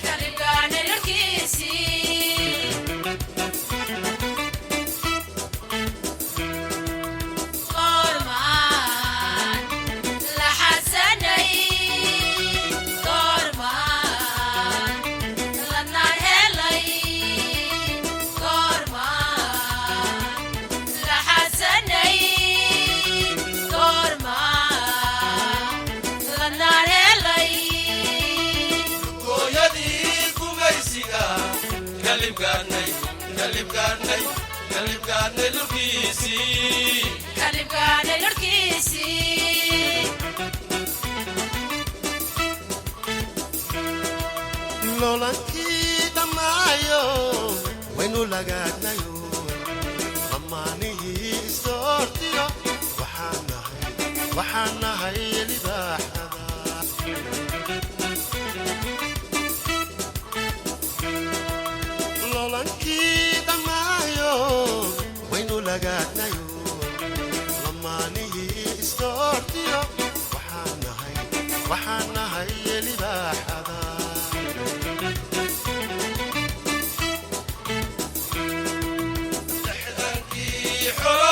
قلب لكيسي قرمان لحسني قرمان لنار هلي قرمان لحسني قرمان لنار هلي ويديكم ايسيغا قلب قاني لكيسي Lolanki damayo, wenu lagadnayo, amani istortiyo, waxanahay libaaxada. Lolanki damayo, wenu lagadnayo, amani istortiyo, waxanahay libaaxada. حرام